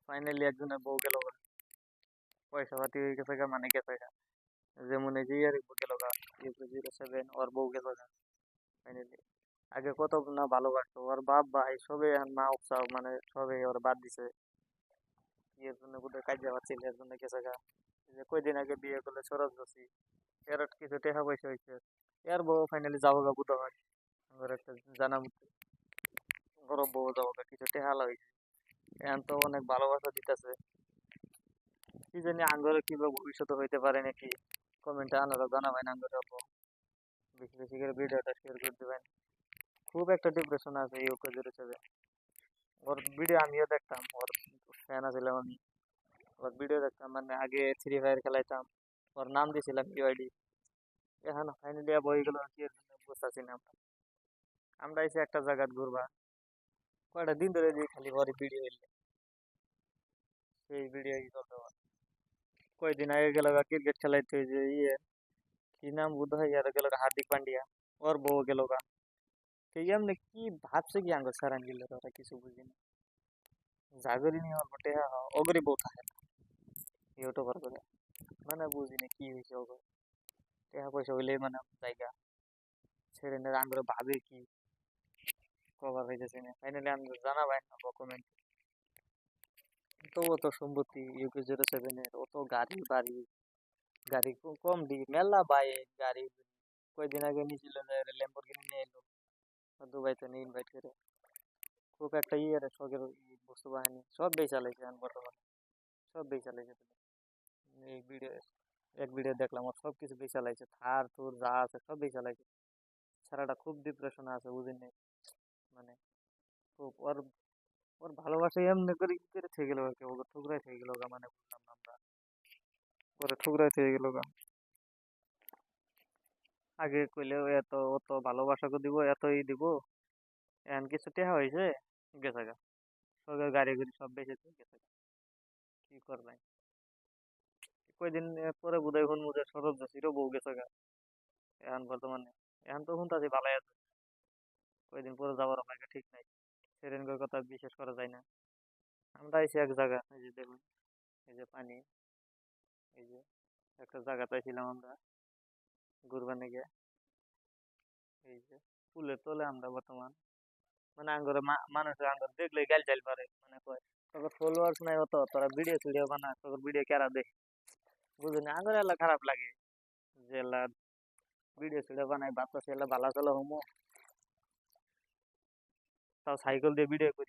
Finally একজনের বউ গেল গা। পয়সা পাতি হয়ে গেছে গা, মানে গেছে গা। যেমন এই যে ইয়ার গেল গা, UP07 ওর বউ গেল গা ফাইনালি। আগে কত না ভালোবাসতো ওর বাপ ভাই সবে, এখন মা উৎসাহ মানে সবে ওর বাদ দিছে। বিয়ের জন্য বোধহয় কাজে পাচ্ছিল, এর জন্য গেছে গা। এই যে কয়দিন আগে বিয়ে করলে সরজ গছি, এর কিছু টাকা পয়সা হয়েছে। এর বউ ফাইনালি যাবো গা বুধ হয়। আমার একটা জানা মতে বড় বউ যাবো গা, কিছু টাকা হয়েছে। এখন তো অনেক ভালোবাসা দিতেছে। কি জানি আঙ্গরে কি বা ভবিষ্যতে হইতে পারে নাকি। কমেন্টে আনারা জানাবেন আঙ্গরে অল্প। বেশি বেশি করে ভিডিওটা শেয়ার করে দিবেন। খুব একটা ডিপ্রেশন আছে এই ওকে জুড়েছে। ওর ভিডিও আমিও দেখতাম, ওর ফ্যান ছিলাম আমি। ওর ভিডিও দেখতাম, মানে আগে ফ্রি ফায়ার খেলাইতাম। ওর নাম দিয়েছিলাম ইউআইডি। এখন ফাইনালি বই গেল কি এর জন্য বুঝতেছি না আমরা। আমরা এসে একটা জায়গা ঘুরবা, কয়টা দিন ধরে দিয়ে খালি ওর ভিডিও এলে সেই ভিডিও কি করতে পার। কয়দিন আগে গেল ক্রিকেট খেলাইতে, ওই যে ইয়ে কি নাম বোধ হয়, আর গেল হার্দিক পান্ডিয়া, ওর বউ গেল গা। সেই এমনি কি ভাবছে কি আঙ্গুর সারান গেলে ওরা কিছু বুঝিনি। জাগরি নিয়ে ওর বটে অগরি বউ থাকে না ইউটিউবার করে, মানে বুঝিনি কি হয়েছে ওগো। টাকা পয়সা হইলে মানে জায়গা ছেড়ে নিয়ে আঙ্গুরে ভাবে কি কভার হইতেছে না। ফাইনালি আমি জানাবেন কমেন্ট। তো অত সম্পত্তি UP07 এর, অত গাড়ি বাড়ি, গাড়ি কম দি মেলা বাইক গাড়ি। কয়দিন আগে নিয়েছিল ল্যাম্বরগিনি নিয়ে এলো দুবাইতে নিয়ে ইনভাইট করে। খুব একটা ইয়ে শখের বস্তু বাহিনী সব বেই চালাইছে এখন বর্তমানে, সব বেই চালাইছে। এই ভিডিও, এক ভিডিও দেখলাম ওর সব কিছু বেই চালাইছে, থার থুর যা আছে সব বেই চালাইছে। সারাটা খুব ডিপ্রেশনে আছে বুঝিনি। মানে খুব ওর, ওর ভালোবাসা এমনি করে কি করে থেকে গেল, ওকে ঠুকরাই থেকে গেল গা, মানে বুঝলাম না আমরা। ওরে ঠুকরাই থেকে গেল গা। আগে কইলেও এত অত ভালোবাসা করে দিব, এতই দিব। এখন কিছু টেহা হয়েছে, গেছে গা। সরকার গাড়ি গাড়ি সব বেঁচে গেছে গা। কি করবে। কয়দিন পরে বোধহয় হুন মুজে সরব জসিরও বউ গেছে গা। এখন বর্তমানে, এখন তো হুন তাছি ভালাই আছে। কয়দিন পরে যাবার লাগে ঠিক নাই। সেরেনগর কথা বিশ্বাস করা যায় না। আমরা এসে এক জায়গা, এই যে দেখুন, এই যে পানি, এই যে একটা জায়গাতে ছিলাম আমরা ঘুরবার গিয়ে। এই যে ফুলের তলে আমরা বর্তমান, মানে আঙ্গরে মানুষ আঙ্গর দেখলে গাল চাইল পারে, মানে কয় তোর ফলোয়ার্স নাই অত, তোরা ভিডিও টিডিও বানা, তোর ভিডিও কেরা দেখ। বুঝলি আঙ্গর এলা খারাপ লাগে যে এলা ভিডিও টিডিও বানাই, বাচ্চা ছেলে ভালো চলো হমো, তাও সাইকেল দিয়ে ভিডিও করি।